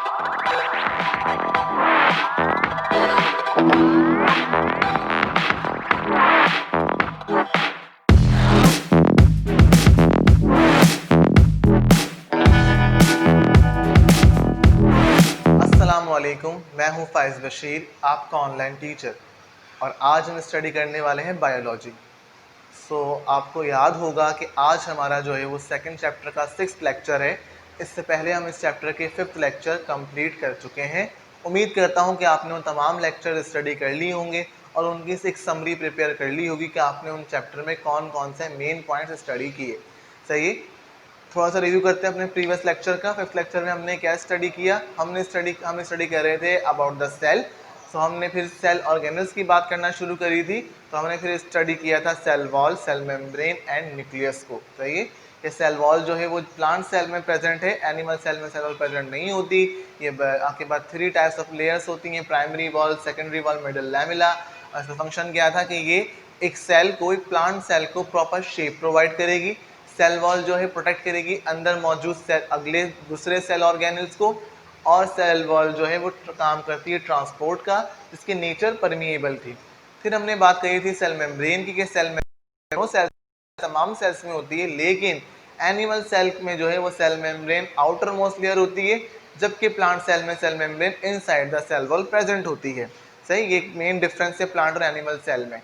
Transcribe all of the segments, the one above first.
अस्सलामुअलैकुम, मैं हूं फ़ाइज़ बशीर, आपका ऑनलाइन टीचर, और आज हम स्टडी करने वाले हैं बायोलॉजी। आपको याद होगा कि आज हमारा जो है वो सेकंड चैप्टर का 6th लेक्चर है। इससे पहले हम इस चैप्टर के 5th लेक्चर कंप्लीट कर चुके हैं। उम्मीद करता हूं कि आपने उन तमाम लेक्चर स्टडी कर लिए होंगे और उनकी एक समरी प्रिपेयर कर ली होगी कि आपने उन चैप्टर में कौन कौन से मेन पॉइंट्स स्टडी किए। सही, थोड़ा सा रिव्यू करते हैं अपने प्रीवियस लेक्चर का। 5th लेक्चर में हमने क्या स्टडी किया? हम स्टडी कर रहे थे अबाउट द सेल। हमने फिर सेल ऑर्गेनल्स की बात करना शुरू करी थी। तो हमने फिर स्टडी किया था cell wall, cell membrane and nucleus को। सही है, ये सेल वॉल जो है वो प्लांट सेल में प्रेजेंट है, एनिमल सेल में सेल वॉल प्रेजेंट नहीं होती। ये आपके पास 3 टाइप्स ऑफ लेयर्स होती हैं, primary wall, secondary wall, middle lamella. इसका फंक्शन क्या था कि ये एक सेल को, एक प्लांट सेल को प्रॉपर शेप प्रोवाइड करेगी। सेल वॉल जो है प्रोटेक्ट करेगी अंदर मौजूद सेल, अगले दूसरे सेल ऑर्गेनल्स को, और सेल वॉल जो है वो काम करती है ट्रांसपोर्ट का, जिसकी नेचर परमिएबल थी। फिर हमने बात करी थी सेल मेम्ब्रेन की, कि सेल मेम्ब्रेन सेल तमाम सेल्स में होती है, लेकिन एनिमल सेल में जो है वो cell membrane outermost layer होती है, जबकि प्लांट सेल में cell membrane inside the cell wall present होती है। सही, ये मेन डिफरेंस है प्लांट और एनिमल सेल में।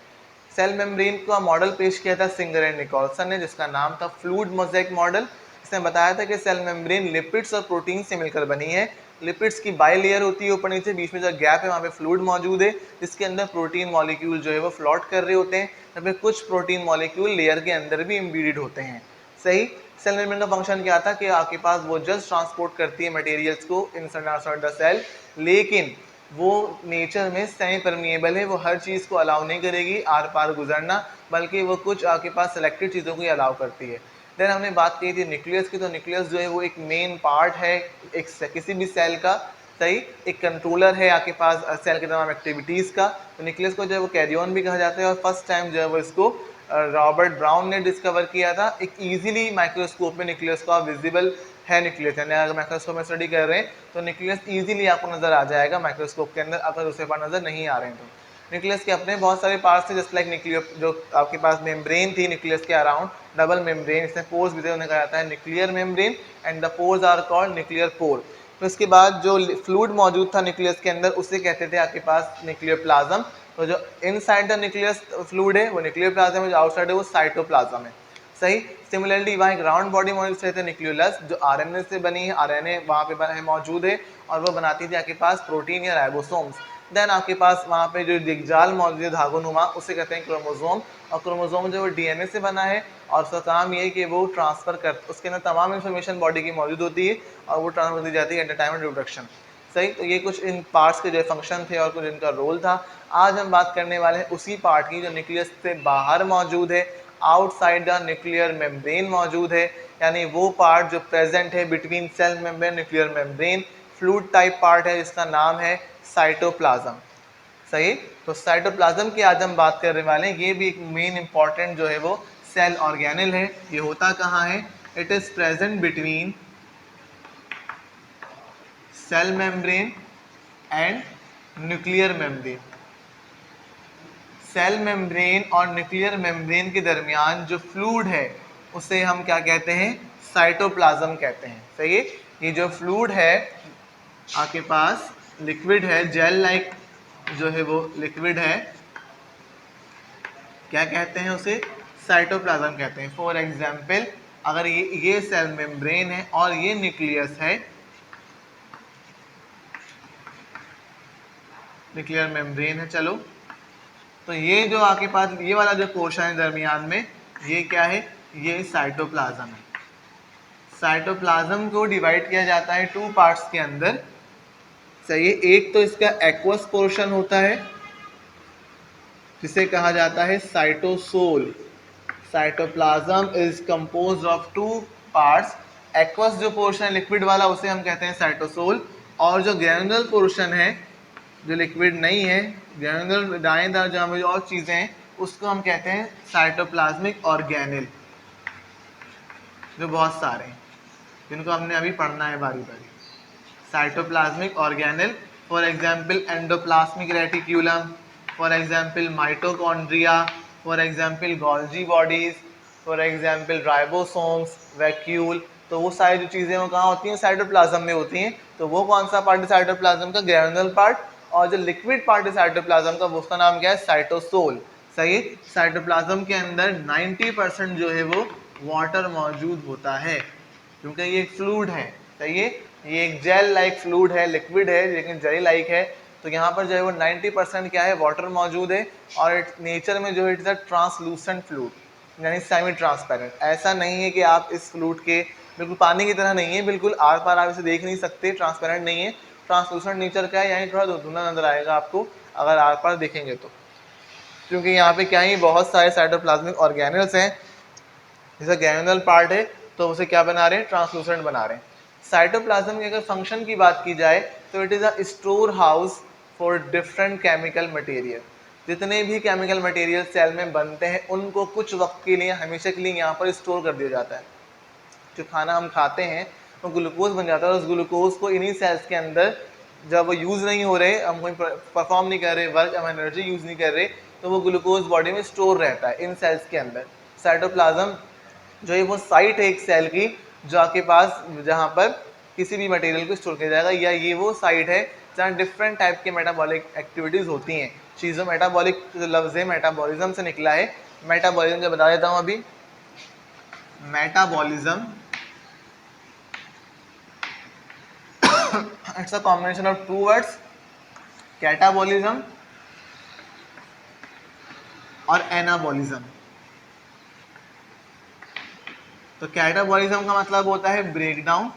सेल मेम्ब्रेन का मॉडल पेश किया था सिंगर एंड निकोलसन ने, जिसका नाम था फ्लूइड मोज़ेक मॉडल। इसने बताया था कि सेल मेम्ब्रेन लिपिड्स और प्रोटीन से मिलकर बनी है। लिपिड्स की बाई लेयर होती है ऊपर नीचे, बीच में जो गैप है वहाँ पे फ्लूइड मौजूद है, जिसके अंदर प्रोटीन मॉलिक्यूल जो है वो फ्लोट कर रहे होते हैं। जब कुछ प्रोटीन मॉलिक्यूल लेयर के अंदर भी इम्बीडेड होते हैं। सही, सेल मेम्ब्रेन का फंक्शन क्या था कि आपके पास वो जस्ट ट्रांसपोर्ट करती है मटेरियल्स को इनसाइड आउटसाइड द सेल, लेकिन वो नेचर में सेमी परमिएबल है, वो हर चीज़ को अलाउ नहीं करेगी आर पार गुजरना, बल्कि वो कुछ आपके पास सेलेक्टेड चीज़ों को ही अलाउ करती है। देन हमने बात की थी न्यूक्लियस की। तो न्यूक्लियस जो है वो एक मेन पार्ट है किसी भी सेल का। सही, एक कंट्रोलर है आपके पास सेल के तमाम एक्टिविटीज़ का। तो न्यूक्लियस को जो है वो कैरियन भी कहा जाता है, और फर्स्ट टाइम जो है वो इसको रॉबर्ट ब्राउन ने डिस्कवर किया था। एक ईजिली माइक्रोस्कोप में न्यूक्लियस का विजिबल है न्यूक्लियस, यानी अगर माइक्रोस्कोप में स्टडी कर रहे हैं तो न्यूक्लियस ईजिली आपको नजर आ जाएगा माइक्रोस्कोप के अंदर, अगर दूसरे पार्ट नजर नहीं आ रहे हैं तो। न्यूक्लियस के अपने बहुत सारे पार्ट्स थे, जस्ट लाइक न्यूक्लियर जो आपके पास मेम्ब्रेन थी न्यूक्लियस के अराउंड, डबल मेम्ब्रेन, इसमें पोर्स भी थे, उन्हें कहा जाता है nuclear membrane, and the pores are called nuclear pore. तो इसके बाद जो फ्लूइड मौजूद था न्यूक्लियस के अंदर, उसे कहते थे आपके पास न्यूक्लियर प्लाज्म। तो जो इनसाइड द न्यूक्लियस फ्लूइड है वो न्यूक्लियर प्लाज्म है, जो आउटसाइड है वो साइटोप्लाज्म है। सही, सिमिलरली वहाँ एक राउंड बॉडी मौजूद रहती है न्यूक्लियोलस, जो आरएनए से बनी है, आरएनए वहाँ पे मौजूद है, और वो बनाती थी आपके पास प्रोटीन या राइबोसोम्स। देन आपके पास वहाँ पे जो दिग्जाल मौजूद है धागोनुमा, उसे कहते हैं क्रोमोसोम। और क्रोमोसोम जो है डीएनए से बना है, और उसका काम ये है कि वो ट्रांसफर कर, उसके अंदर तमाम इन्फॉर्मेशन बॉडी की मौजूद होती है, और वो ट्रांसफर दी जाती है at the time of reproduction. सही, तो ये कुछ इन पार्ट्स के जो फंक्शन थे और कुछ इनका रोल था। आज हम बात करने वाले हैं उसी पार्ट की जो न्यूक्लियस से बाहर मौजूद है, आउटसाइड द न्यूक्लियर मेम्ब्रेन मौजूद है, यानी वो पार्ट जो प्रेजेंट है between cell membrane nuclear membrane, fluid type part है, जिसका नाम है साइटोप्लाज्म। सही, तो साइटोप्लाज्म की आज हम बात करने वाले हैं। ये भी एक मेन इंपॉर्टेंट जो है वो सेल ऑर्गेनल है। ये होता कहाँ है? It is present between cell membrane and nuclear membrane. Cell membrane और न्यूक्लियर मेम्ब्रेन के दरमियान जो फ्लूइड है उसे हम क्या कहते हैं? साइटोप्लाज्म कहते हैं। सही है, ये जो फ्लूइड है आपके पास लिक्विड है, जेल लाइक जो है वो लिक्विड है, क्या कहते हैं उसे? साइटोप्लाज्म कहते हैं। फॉर एग्जाम्पल, अगर ये सेल मेम्ब्रेन है और ये न्यूक्लियस है, न्यूक्लियर मेम्ब्रेन है, चलो, तो ये जो आपके पास ये वाला जो पोर्शन है दरमियान में, ये क्या है? ये साइटोप्लाज्म है। साइटोप्लाज्म को डिवाइड किया जाता है 2 पार्ट्स के अंदर। सही है, एक तो इसका एक्वस पोर्शन होता है, जिसे कहा जाता है cytosol. Cytoplasm is composed of 2 parts. Aqueous जो पोर्शन है लिक्विड वाला, उसे हम कहते हैं साइटोसोल, और जो ग्रैनुलर पोर्शन है जो लिक्विड नहीं है, ग्रैनुलर दाएं जहाँ जो और चीज़ें हैं, उसको हम कहते हैं साइटोप्लाज्मिक ऑर्गेनेल, जो बहुत सारे हैं, जिनको हमने अभी पढ़ना है बारी बारी। Cytoplasmic organelle, for example endoplasmic reticulum, for example mitochondria, for example Golgi bodies, for example ribosomes, vacuole. तो वो सारी जो चीज़ें वो कहाँ होती हैं, साइटोप्लाज्म में होती हैं। तो वो कौन सा पार्ट है साइटोप्लाज्म का, ग्रैनुलर पार्ट। और जो लिक्विड पार्ट है साइटोप्लाज्म का, वो उसका नाम क्या है, साइटोसोल। सही। साइटोप्लाज्म के अंदर 90% जो है वो वाटर मौजूद होता है, क्योंकि ये एक फ्लूइड है। सही है, ये एक जेल लाइक फ्लूइड है, लिक्विड है लेकिन जेली लाइक है। तो यहाँ पर जो है वो 90% क्या है, वाटर मौजूद है। और नेचर में जो है it is a translucent fluid, यानी सेमी ट्रांसपेरेंट। ऐसा नहीं है कि आप इस फ्लूइड के बिल्कुल पानी की तरह नहीं है, बिल्कुल आर पार आप इसे देख नहीं सकते, ट्रांसपेरेंट नहीं है। ट्रांसलूसेंट नेचर का है, यानी थोड़ा धुंधला नजर आएगा आपको अगर आर पार देखेंगे तो, क्योंकि यहाँ पे क्या है, बहुत सारे साइटोप्लाज्मिक ऑर्गेनेल्स हैं। जैसे ग्रैनुलर पार्ट है तो उसे क्या बना रहे हैं, ट्रांसलूसेंट बना रहे हैं। साइटोप्लाज्म की अगर फंक्शन की बात की जाए तो it is a store house for different chemical material. जितने भी केमिकल मटेरियल सेल में बनते हैं उनको कुछ वक्त के लिए, हमेशा के लिए यहाँ पर स्टोर कर दिया जाता है। जो खाना हम खाते हैं वो ग्लूकोज बन जाता है, और उस ग्लूकोज को इन्हीं सेल्स के अंदर, जब वो यूज़ नहीं हो रहे, हम कोई परफॉर्म नहीं कर रहे वर्क, हम एनर्जी यूज़ नहीं कर रहे, तो वो ग्लूकोज बॉडी में स्टोर रहता है इन सेल्स के अंदर। साइटोप्लाज्म जो है वो साइट है एक सेल की, जो आपके पास जहाँ पर किसी भी मटेरियल को स्टोर किया जाएगा, या ये वो साइट है जहाँ डिफरेंट टाइप के मेटाबॉलिक एक्टिविटीज़ होती हैं। चीज़ों, मेटाबॉलिक जो लफ्ज़ है मेटाबॉलिज्म से निकला है। मेटाबॉलिज्म जो बता देता हूँ अभी, metabolism it's a combination of two words, catabolism और एनाबॉलिज्म। तो कैटाबॉलिज्म का मतलब होता है ब्रेक डाउन,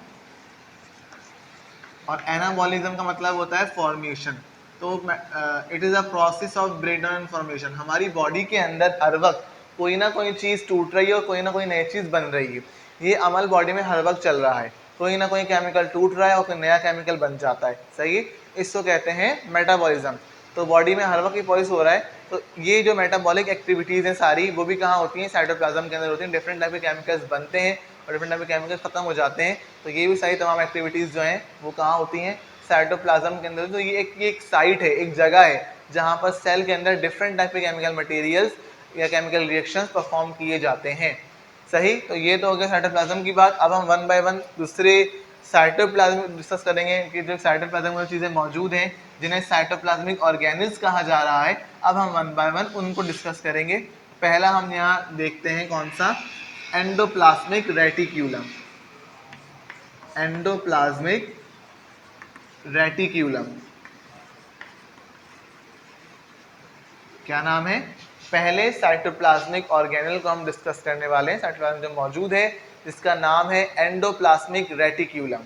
और एनाबॉलिज्म का मतलब होता है फॉर्मेशन। तो it is a process of break down and formation. हमारी बॉडी के अंदर हर वक्त कोई ना कोई चीज़ टूट रही है और कोई ना कोई नई चीज़ बन रही है। ये अमल बॉडी में हर वक्त चल रहा है, कोई ना कोई केमिकल टूट रहा है और कोई नया केमिकल बन जाता है। सही, इसको कहते हैं मेटाबॉलिज्म। तो बॉडी में हर वक्त ये प्रोसेस हो रहा है। तो ये जो मेटाबॉलिक एक्टिविटीज़ हैं सारी, वो भी कहाँ होती हैं, साइटोप्लाज्म के अंदर होती हैं। डिफरेंट टाइप के केमिकल्स बनते हैं और डिफरेंट टाइप के केमिकल्स खत्म हो जाते हैं। तो ये भी सारी तमाम एक्टिविटीज़ जो हैं वो कहाँ होती हैं, साइटोप्लाज्म के अंदर। तो ये एक साइट है, एक जगह है जहाँ पर सेल के अंदर डिफरेंट टाइप के केमिकल मटेरियल्स या केमिकल रिएक्शंस परफॉर्म किए जाते हैं। सही, तो ये तो हो गया साइटोप्लाज्म की बात। अब हम वन बाय वन दूसरे साइटोप्लाज्म डिस्कस करेंगे कि जो साइटोप्लाज्म में चीज़ें मौजूद हैं जिन्हें साइटोप्लाज्मिक ऑर्गेनेल्स कहा जा रहा है। अब हम वन बाय वन उनको डिस्कस करेंगे। पहला हम यहाँ देखते हैं कौन सा, एंडोप्लाज्मिक रेटिक्यूलम। एंडोप्लाज्मिक रेटिक्यूलम क्या नाम है, पहले साइटोप्लाज्मिक ऑर्गेनेल को हम डिस्कस करने वाले हैं। साइटोप्लाज्म जो मौजूद है जिसका नाम है एंडोप्लाज्मिक रेटिक्यूलम।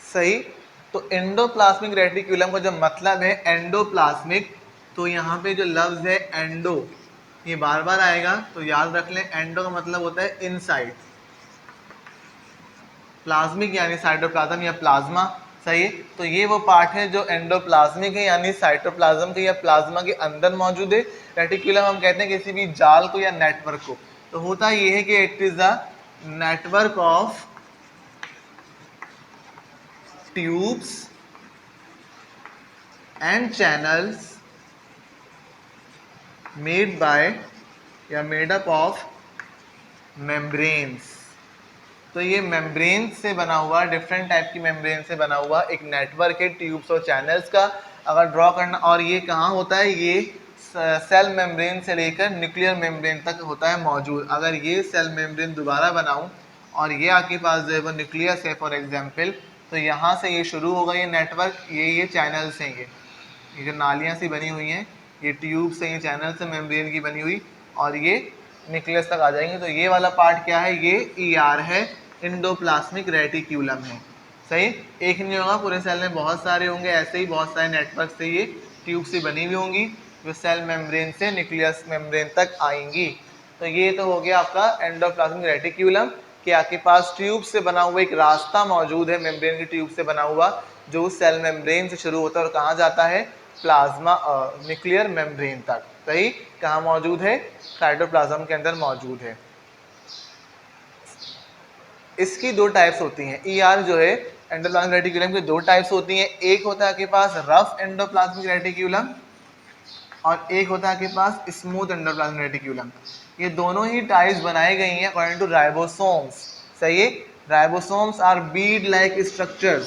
सही, तो एंडोप्लाज्मिक रेटिक्यूलम का जो मतलब है एंडोप्लाज्मिक, तो यहाँ पे जो लफ्ज है एंडो, ये बार बार आएगा तो याद रख लें। एंडो का मतलब होता है इनसाइड, प्लाज्मिक यानी साइटोप्लाज्म या प्लाज्मा। सही है, तो ये वो पार्ट है जो एंडोप्लाज्मिक है, यानी साइटोप्लाज्म के या प्लाज्मा के अंदर मौजूद है। रेटिकुलम हम कहते हैं किसी भी जाल को या नेटवर्क को। तो होता ये है कि it is the network of tubes and channels made by या मेड अप ऑफ मेम्ब्रेन्स। तो ये मेम्ब्रेन से बना हुआ, डिफरेंट टाइप की मेम्ब्रेन से बना हुआ एक नेटवर्क है ट्यूब्स और चैनल्स का, अगर ड्रॉ करना। और ये कहाँ होता है, ये सेल मेम्ब्रेन से लेकर न्यूक्लियर मेम्ब्रेन तक होता है मौजूद। अगर ये सेल मेम्ब्रेन दोबारा बनाऊं और ये आपके पास जो है वो न्यूक्लियस है फॉर एग्जांपल, तो यहाँ से ये शुरू होगा ये नेटवर्क, ये चैनल्स हैं, ये जो नालियाँ सी बनी हुई हैं, ये ट्यूब्स हैं, ये चैनल्स हैं मेम्ब्रेन की बनी हुई, और ये न्यूक्लियस तक आ जाएंगे। तो ये वाला पार्ट क्या है, ये ER है, एंडोप्लाज्मिक रेटिक्यूलम है। सही, एक नहीं होगा, पूरे सेल में बहुत सारे होंगे, ऐसे ही बहुत सारे नेटवर्क से ये ट्यूब से बनी हुई होंगी जो सेल मेम्ब्रेन से न्यूक्लियस मेम्ब्रेन तक आएंगी। तो ये तो हो गया आपका एंडोप्लाज्मिक रेटिक्यूलम, कि आपके पास ट्यूब से बना हुआ एक रास्ता मौजूद है, मेम्ब्रेन की ट्यूब से बना हुआ, जो सेल मेम्ब्रेन से शुरू होता है और कहाँ जाता है, प्लाज्मा न्यूक्लियर मेम्ब्रेन तक। सही, कहाँ मौजूद है, साइटोप्लाज्म के अंदर मौजूद है। इसकी दो टाइप्स होती हैं। ईआर जो है एंडोप्लाज्मिक रेटिकुलम की दो टाइप्स होती हैं, एक होता है आपके पास रफ एंडोप्लाज्मिक रेटिकुलम और एक होता है आपके पास स्मूथ एंडोप्लाज्मिक रेटिकुलम। ये दोनों ही टाइप्स बनाई गई हैं अकॉर्डिंग टू राइबोसोम्स। सही है, ribosomes are bead like structures.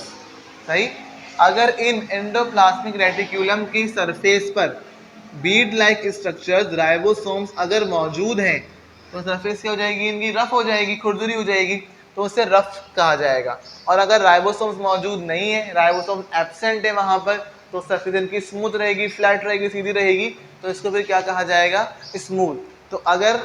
सही, अगर इन एंडोप्लाज्मिक रेटिकुलम की सरफेस पर बीड लाइक स्ट्रक्चर्स राइबोसोम्स अगर मौजूद हैं तो सरफेस क्या हो जाएगी, इनकी रफ हो जाएगी, खुरदुरी हो जाएगी, तो उसे रफ कहा जाएगा। और अगर राइबोसोम्स मौजूद नहीं है, राइबोसोम्स एब्सेंट है वहां पर, तो सरफेस इनकी स्मूथ रहेगी, फ्लैट रहेगी, सीधी रहेगी, तो इसको फिर क्या कहा जाएगा, स्मूथ। तो अगर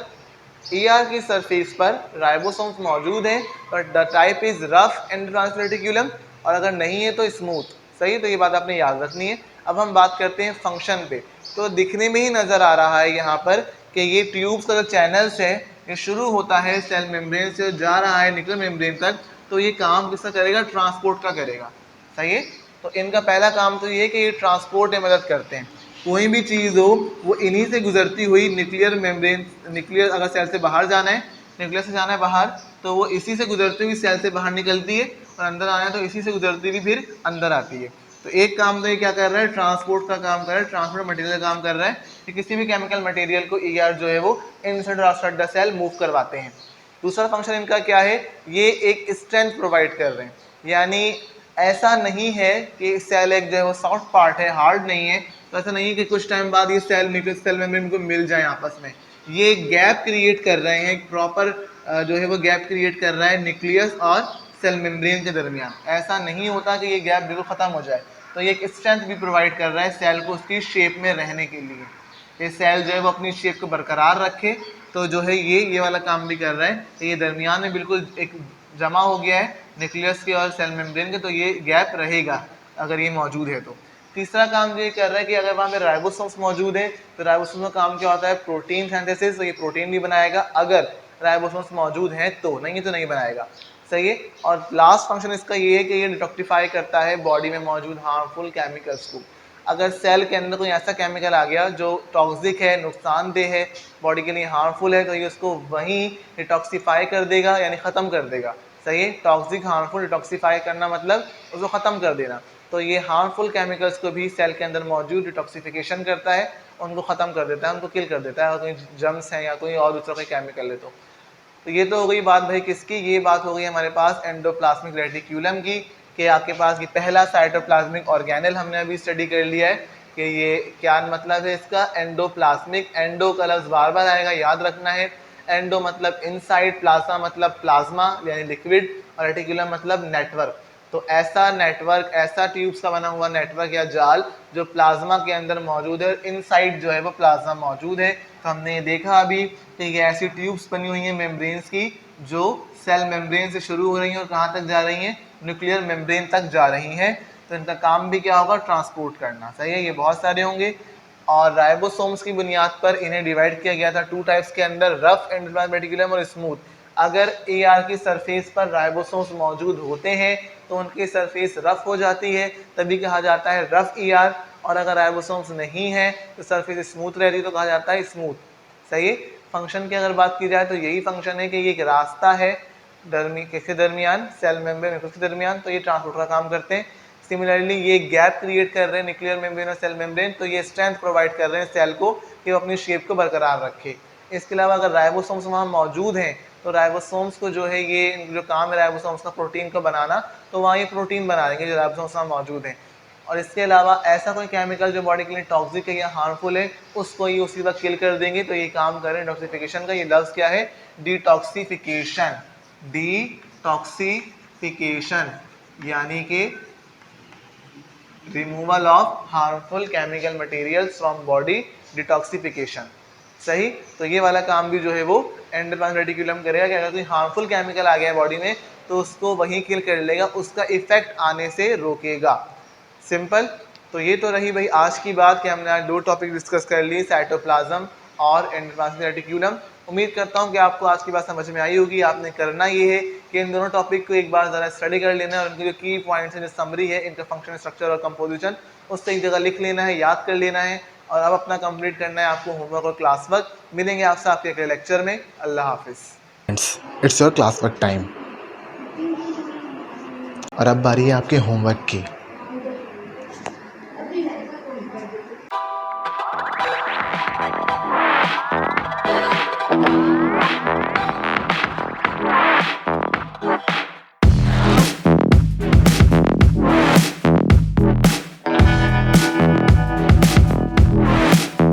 ईआर की सरफेस पर राइबोसोम्स मौजूद हैं but the type is rough endoplasmic reticulum, और अगर नहीं है तो स्मूथ। सही, तो ये बात आपने याद रखनी है। अब हम बात करते हैं फंक्शन पे। तो दिखने में ही नजर आ रहा है यहाँ पर कि ये ट्यूब्स का जो चैनल्स है ये शुरू होता है सेल मेम्ब्रेन से, जा रहा है न्यूक्लियर मेम्ब्रेन तक, तो ये काम किसका करेगा, ट्रांसपोर्ट का करेगा। सही है, तो इनका पहला काम तो ये है कि ये ट्रांसपोर्ट में मदद करते हैं। कोई भी चीज़ हो वो इन्हीं से गुजरती हुई न्यूक्लियर मेम्ब्रेन, न्यूक्लियर अगर सेल से बाहर जाना है, न्यूक्लियस से जाना है बाहर, तो वो इसी से गुजरती हुई सेल से बाहर निकलती है, और अंदर आना है तो इसी से गुजरती हुई फिर अंदर आती है। तो एक काम तो ये क्या कर रहा है, ट्रांसपोर्ट का काम कर रहा है, ट्रांसपोर्ट मटेरियल का काम कर रहा है कि किसी भी केमिकल मटेरियल को ईआर जो है वो इनसाइड और आउटसाइड द सेल मूव करवाते हैं। दूसरा फंक्शन इनका क्या है, ये एक स्ट्रेंथ प्रोवाइड कर रहे हैं, यानी ऐसा नहीं है कि सेल एक जो है वो सॉफ्ट पार्ट है, हार्ड नहीं है, तो ऐसा नहीं है कि कुछ टाइम बाद ये सेल न्यूक्लियस सेल मेम्ब्रेन को मिल जाए आपस में। ये गैप क्रिएट कर रहे हैं, एक प्रॉपर जो है वो गैप क्रिएट कर रहा है न्यूक्लियस और सेल मेम्ब्रेन के दरमियान। ऐसा नहीं होता कि ये गैप बिल्कुल ख़त्म हो जाए, तो ये एक स्ट्रेंथ भी प्रोवाइड कर रहा है सेल को उसकी शेप में रहने के लिए। ये सेल जो है वो अपनी शेप को बरकरार रखे, तो जो है ये वाला काम भी कर रहा है। तो ये दरमियान में बिल्कुल एक जमा हो गया है न्यूक्लियस के और सेल मेम्ब्रेन के, तो ये गैप रहेगा अगर ये मौजूद है तो। तीसरा काम ये कर रहा है कि अगर वहाँ पे राइबोसोम्स मौजूद है तो राइबोसोम्स का काम क्या होता है, प्रोटीन सिंथेसिस, तो ये प्रोटीन भी बनाएगा अगर राइबोसोम्स मौजूद हैं तो, नहीं है तो नहीं बनाएगा। सही है, और लास्ट फंक्शन इसका ये है कि ये डिटॉक्सिफाई करता है बॉडी में मौजूद हार्मफुल केमिकल्स को। अगर सेल के अंदर कोई ऐसा केमिकल आ गया जो टॉक्सिक है, नुकसानदेह है, बॉडी के लिए हार्मफुल है, तो ये उसको वहीं डिटॉक्सिफाई कर देगा, यानी ख़त्म कर देगा। सही है, टॉक्सिक हार्मफुल डिटॉक्सिफाई करना मतलब उसको ख़त्म कर देना। तो ये हार्मफुल केमिकल्स को भी सेल के अंदर मौजूद डिटॉक्सिफिकेशन करता है, उनको ख़त्म कर देता है, उनको किल कर देता है, कोई जर्म्स हैं या कोई और दूसरा कोई केमिकल है तो ये तो हो गई बात भाई किसकी, ये बात हो गई हमारे पास एंडोप्लाज्मिक रेटिक्यूलम की, कि आपके पास ये पहला साइटोप्लाज्मिक ऑर्गेनेल हमने अभी स्टडी कर लिया है कि ये क्या मतलब है इसका, एंडोप्लाज्मिक। एंडो का लफ्ज़ बार बार आएगा, याद रखना है। एंडो मतलब इनसाइड, प्लाज्मा मतलब प्लाज्मा यानी लिक्विड, और रेटिकुलम मतलब नेटवर्क। तो ऐसा नेटवर्क, ऐसा ट्यूब्स का बना हुआ नेटवर्क या जाल जो प्लाज्मा के अंदर मौजूद है, इनसाइड जो है वो प्लाज्मा मौजूद है। तो हमने ये देखा अभी कि ये ऐसी ट्यूब्स बनी हुई हैं मेम्ब्रेन्स की जो सेल मेम्ब्रेन से शुरू हो रही हैं और कहाँ तक जा रही हैं, न्यूक्लियर मेम्ब्रेन तक जा रही हैं। तो इनका काम भी क्या होगा, ट्रांसपोर्ट करना। सही है, ये बहुत सारे होंगे। और राइबोसोम्स की बुनियाद पर इन्हें डिवाइड किया गया था टू टाइप्स के अंदर, रफ एंडोप्लाज्मिक रेटिकुलम और स्मूथ। अगर एआर की सरफेस पर राइबोसोम्स मौजूद होते हैं तो उनकी सरफेस रफ हो जाती है, तभी कहा जाता है रफ ईआर। और अगर राइबोसोम्स नहीं है तो सरफेस स्मूथ रहती है, तो कहा जाता है स्मूथ। सही है, फंक्शन की अगर बात की जाए तो यही फंक्शन है कि ये एक रास्ता है किसके दरमियान, सेल मेम्ब्रेन के दरमियान, तो ये ट्रांसपोर्ट का काम करते हैं। सिमिलरली ये गैप क्रिएट कर रहे हैं न्यूक्लियर मेम्ब्रेन और सेल मेम्ब्रेन, तो ये स्ट्रेंथ प्रोवाइड कर रहे हैं सेल को कि वो अपनी शेप को बरकरार रखे। इसके अलावा अगर राइबोसोम्स वहाँ मौजूद हैं तो राइबोसोम्स को जो है ये जो काम है राइबोसोम्स का प्रोटीन को बनाना, तो वहाँ ये प्रोटीन बना देंगे जो राइबोसोम्स वहाँ मौजूद हैं। और इसके अलावा ऐसा कोई केमिकल जो बॉडी के लिए टॉक्सिक है या हार्मफुल है उसको ये उसी वक्त किल कर देंगे। तो ये काम करें डिटॉक्सिफिकेशन का, ये लफ्ज़ क्या है, डिटॉक्सिफिकेशन। डिटॉक्सिफिकेशन यानी कि removal of harmful chemical materials from body, detoxification. सही, तो ये वाला काम भी जो है वो एंडोप्लाज्मिक रेटिकुलम करेगा कि अगर कोई हार्मफुल केमिकल आ गया बॉडी में तो उसको वहीं किल कर लेगा, उसका इफेक्ट आने से रोकेगा। सिंपल। तो ये तो रही भाई आज की बात कि हमने आज दो टॉपिक डिस्कस कर लिए, साइटोप्लाज्म और एंडोप्लाज्मिक रेटिकुलम। उम्मीद करता हूँ कि आपको आज की बात समझ में आई होगी। आपने करना ये है कि इन दोनों टॉपिक को एक बार ज़रा स्टडी कर लेना है और उनके जो की पॉइंट्स हैं, जो समरी है इनका फंक्शन, स्ट्रक्चर और कंपोजिशन, उससे एक जगह लिख लेना है, याद कर लेना है और अब अपना कंप्लीट करना है आपको होमवर्क और क्लास वर्क। मिलेंगे आपसे आपके अगले लेक्चर में। अल्लाह हाफिज़। It's your classwork time. और अब बारी है आपके होमवर्क की।